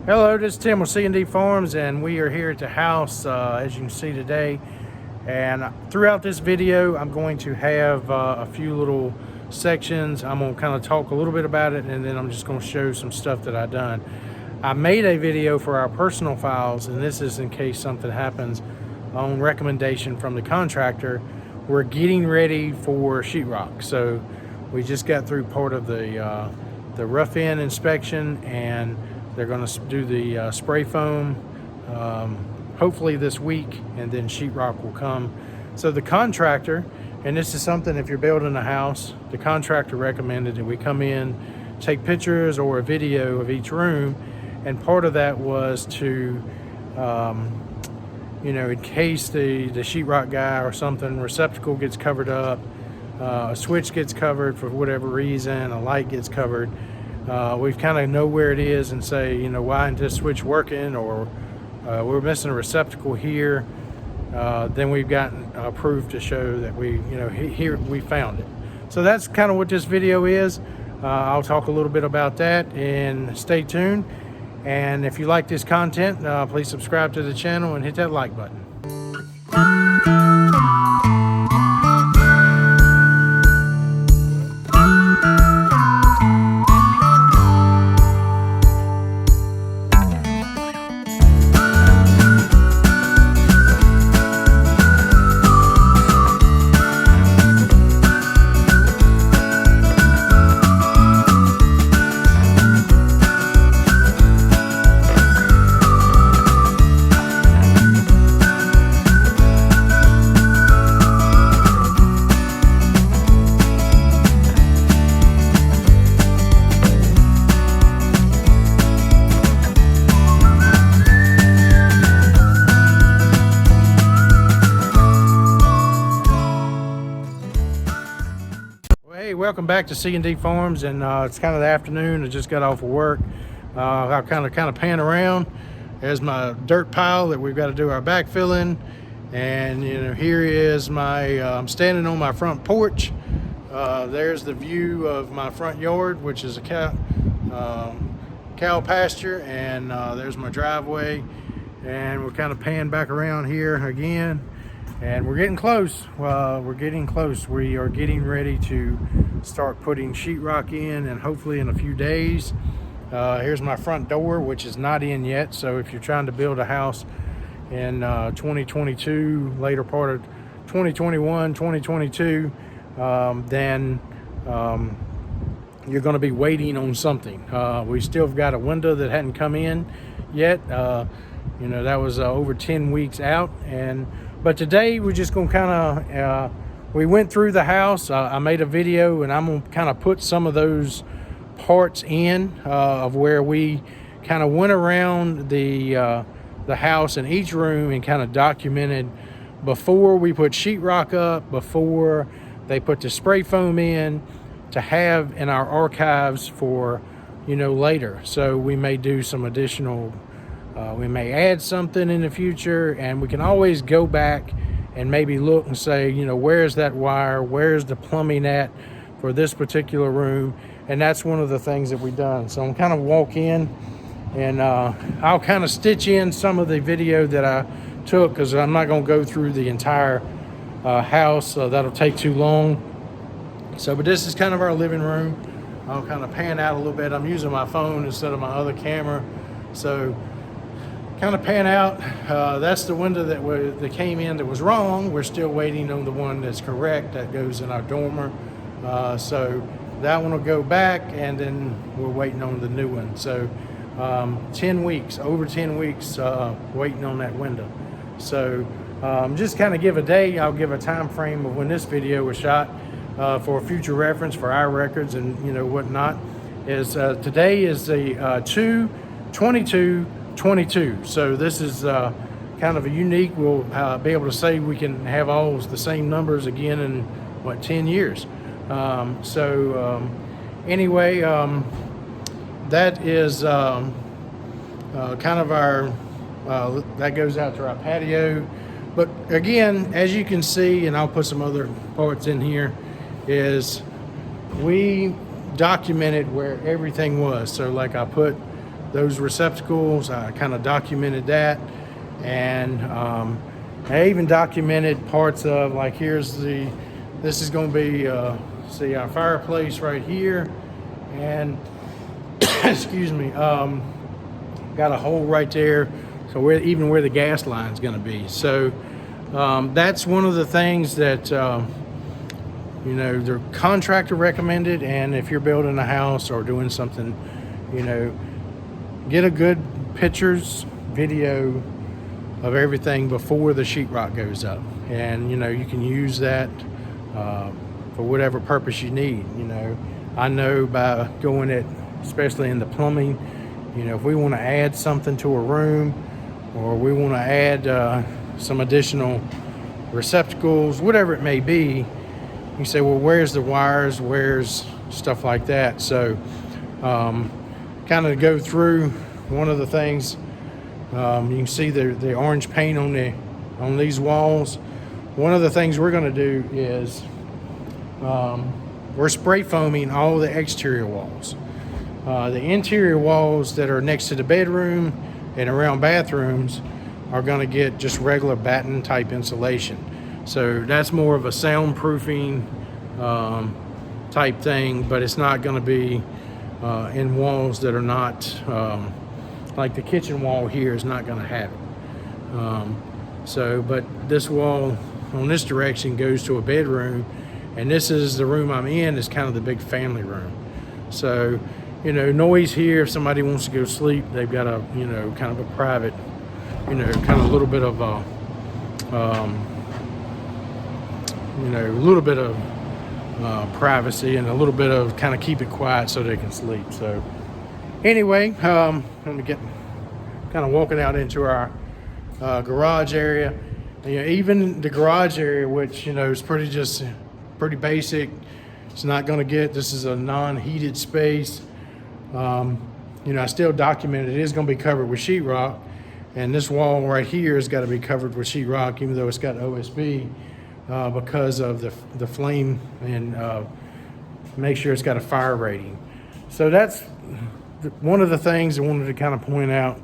Hello, this is Tim with C&D Farms, and we are here at the house as you can see today. And throughout this video I'm going to have a few little sections. I'm going to kind of talk a little bit about it, and then I'm just going to show some stuff that I've done. I made a video for our personal files, and this is in case something happens on recommendation from the contractor. We're getting ready for sheetrock, so we just got through part of the rough-in inspection, and they're going to do the spray foam hopefully this week, and then sheetrock will come. So the contractor, and this is something if you're building a house, the contractor recommended that we come in, take pictures or a video of each room, and part of that was to you know, in case the sheetrock guy or something, receptacle gets covered up, a switch gets covered for whatever reason, a light gets covered, we kind of know where it is and say, you know, why isn't this switch working, or we're missing a receptacle here. Then we've gotten proof to show that we, you know, here we found it. So that's kind of what this video is. I'll talk a little bit about that, and stay tuned. And if you like this content, please subscribe to the channel and hit that like button. Hey, welcome back to C&D Farms, and it's kind of the afternoon. I just got off of work. I'll kind of pan around. There's my dirt pile that we've got to do our backfilling, and you know, here is my I'm standing on my front porch. There's the view of my front yard, which is a cow pasture, and there's my driveway, and we're kind of pan back around here again. And we're getting close. We're getting close. We are getting ready to start putting sheetrock in, and hopefully in a few days. Here's my front door, which is not in yet. So if you're trying to build a house in 2022, later part of 2021, 2022, then you're going to be waiting on something. We still have got a window that hadn't come in yet. You know, that was over 10 weeks out, but today we're just going to kind of, we went through the house. I made a video, and I'm going to kind of put some of those parts in of where we kind of went around the house in each room and kind of documented before we put sheetrock up, before they put the spray foam in, to have in our archives for, you know, later. So we may do some additional we may add something in the future, and we can always go back and maybe look and say, you know, where's that wire, where's the plumbing at for this particular room. And that's one of the things that we've done. So I'm kind of walk in, and I'll kind of stitch in some of the video that I took, because I'm not going to go through the entire house, so that'll take too long. So, but this is kind of our living room. I'll kind of pan out a little bit. I'm using my phone instead of my other camera, so kind of pan out. That's the window that came in that was wrong. We're still waiting on the one that's correct, that goes in our dormer. So that one will go back, and then we're waiting on the new one. So 10 weeks, over 10 weeks waiting on that window. So just kind of give a day. I'll give a time frame of when this video was shot for future reference for our records and, you know, whatnot. Is today is the 2/22/22. So this is kind of a unique. We'll be able to say we can have all the same numbers again in what, 10 years. Anyway, that is kind of our that goes out to our patio. But again, as you can see, and I'll put some other parts in here, is we documented where everything was. So like I put those receptacles. I kind of documented that, and I even documented parts of, like, this is going to be see our fireplace right here, and excuse me, got a hole right there, so where the gas line is going to be. So that's one of the things that you know, the contractor recommended. And if you're building a house or doing something, you know, get a good pictures, video of everything before the sheetrock goes up, and you know, you can use that for whatever purpose you need. You know, I know by going it, especially in the plumbing, you know, if we want to add something to a room, or we want to add some additional receptacles, whatever it may be, you say, well, where's the wires, where's stuff like that. So kind of go through one of the things, you can see the orange paint on these walls. One of the things we're going to do is we're spray foaming all the exterior walls. The interior walls that are next to the bedroom and around bathrooms are going to get just regular batten type insulation. So that's more of a soundproofing type thing, but it's not going to be in walls that are not like the kitchen wall here is not going to have it. But this wall on this direction goes to a bedroom, and this is the room I'm in, is kind of the big family room. So, you know, noise here, if somebody wants to go sleep, they've got a, you know, kind of a private, you know, kind of a little bit of you know, a little bit of privacy, and a little bit of kind of keep it quiet so they can sleep. So anyway, let me get kind of walking out into our garage area. And, you know, even the garage area, which, you know, is pretty basic. It's not going to get, this is a non-heated space. You know, I still documented it is going to be covered with sheetrock, and this wall right here has got to be covered with sheetrock, even though it's got OSB, because of the flame, and make sure it's got a fire rating. So that's one of the things I wanted to kind of point out.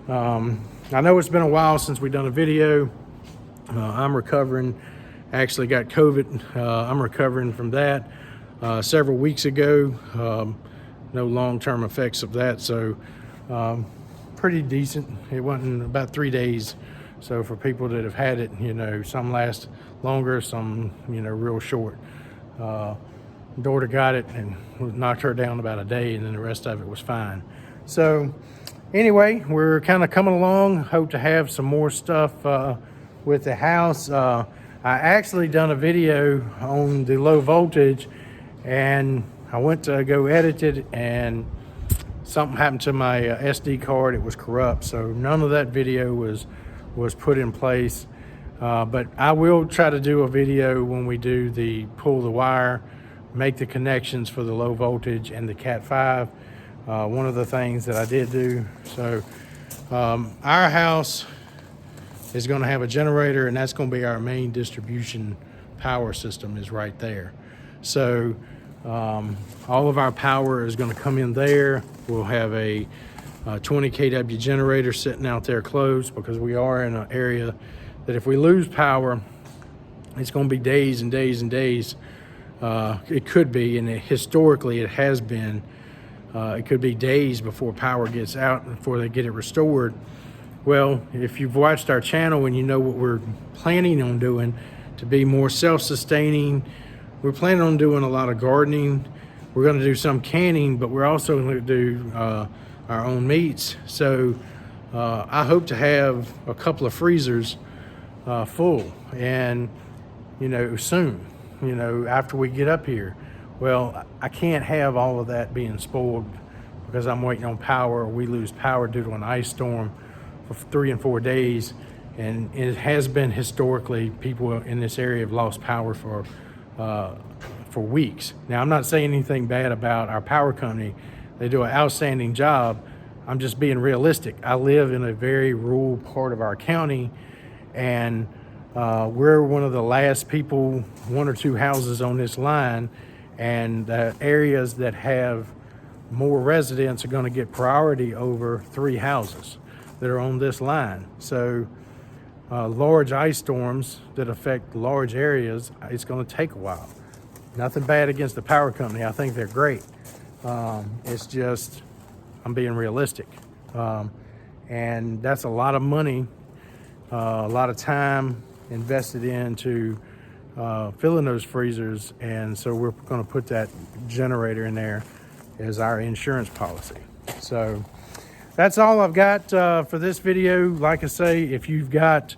I know it's been a while since we've done a video. I'm recovering, actually got COVID. I'm recovering from that several weeks ago. No long-term effects of that, so pretty decent. It wasn't about 3 days. So for people that have had it, you know, some last longer, some, you know, real short. Daughter got it and knocked her down about a day, and then the rest of it was fine. So anyway, we're kind of coming along. Hope to have some more stuff with the house. I actually done a video on the low voltage, and I went to go edit it, and something happened to my SD card. It was corrupt, so none of that video was put in place. But I will try to do a video when we do pull the wire, make the connections for the low voltage and the Cat 5. One of the things that I did do. So our house is going to have a generator, and that's going to be our main distribution power system, is right there. So all of our power is going to come in there. We'll have a 20 kW generator sitting out there close, because we are in an area that if we lose power, it's going to be days and days and days. It could be, and historically it has been, it could be days before power gets out, before they get it restored. Well, if you've watched our channel and you know what we're planning on doing to be more self-sustaining, we're planning on doing a lot of gardening. We're going to do some canning, but we're also going to do our own meats. So I hope to have a couple of freezers full, and, you know, soon, you know, after we get up here. Well, I can't have all of that being spoiled because I'm waiting on power, or we lose power due to an ice storm for 3 and 4 days. And it has been historically, people in this area have lost power for weeks. Now, I'm not saying anything bad about our power company. They do an outstanding job. I'm just being realistic. I live in a very rural part of our county, and we're one of the last people, 1 or 2 houses on this line, and the areas that have more residents are going to get priority over 3 houses that are on this line. So large ice storms that affect large areas, it's going to take a while. Nothing bad against the power company. I think they're great. It's just, I'm being realistic. And that's a lot of money, a lot of time invested into filling those freezers. And so we're going to put that generator in there as our insurance policy. So that's all I've got for this video. Like I say, if you've got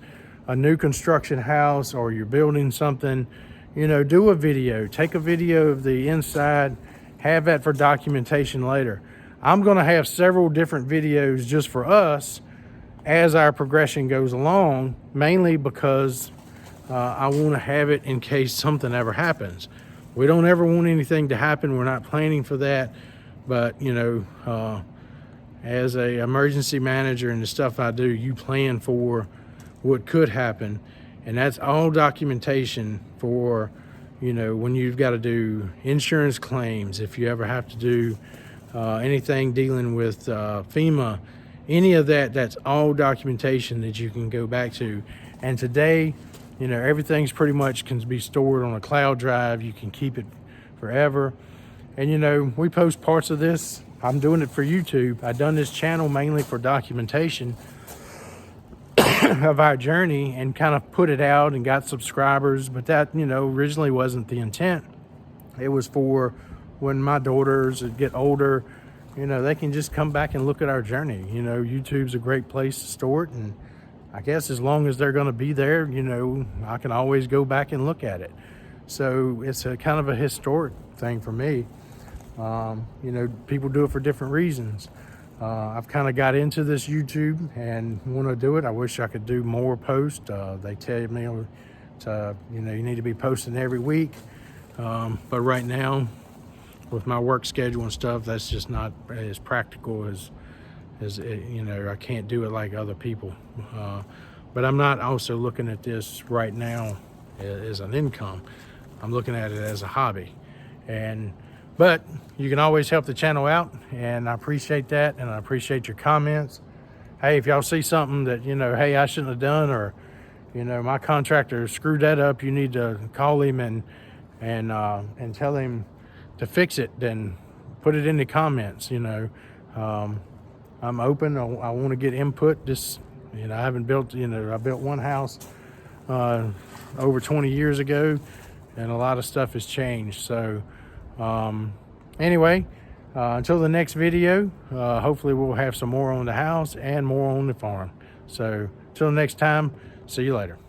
a new construction house or you're building something, you know, do a video. Take a video of the inside, have that for documentation later. I'm going to have several different videos just for us as our progression goes along, mainly because I want to have it in case something ever happens. We don't ever want anything to happen. We're not planning for that. But, you know, as a emergency manager and the stuff I do, you plan for what could happen. And that's all documentation for, you know, when you've got to do insurance claims, if you ever have to do anything dealing with FEMA, any of that, that's all documentation that you can go back to. And today, you know, everything's pretty much can be stored on a cloud drive. You can keep it forever. And, you know, we post parts of this. I'm doing it for YouTube. I've done this channel mainly for documentation of our journey and kind of put it out and got subscribers. But that, you know, originally wasn't the intent. It was for when my daughters get older, you know, they can just come back and look at our journey. You know, YouTube's a great place to store it. And I guess as long as they're going to be there, you know, I can always go back and look at it. So it's a kind of a historic thing for me. You know, people do it for different reasons. I've kind of got into this YouTube and want to do it. I wish I could do more posts. They tell me to, you know, you need to be posting every week. But right now, with my work schedule and stuff, that's just not as practical as you know, I can't do it like other people. But I'm not also looking at this right now as an income. I'm looking at it as a hobby. But you can always help the channel out, and I appreciate that, and I appreciate your comments. Hey, if y'all see something that, you know, hey, I shouldn't have done, or, you know, my contractor screwed that up, you need to call him and tell him to fix it, then put it in the comments. You know, I'm open. I want to get input. Just, you know, I haven't built, you know, I built one house over 20 years ago, and a lot of stuff has changed. So anyway, until the next video, hopefully we'll have some more on the house and more on the farm. So until next time, see you later.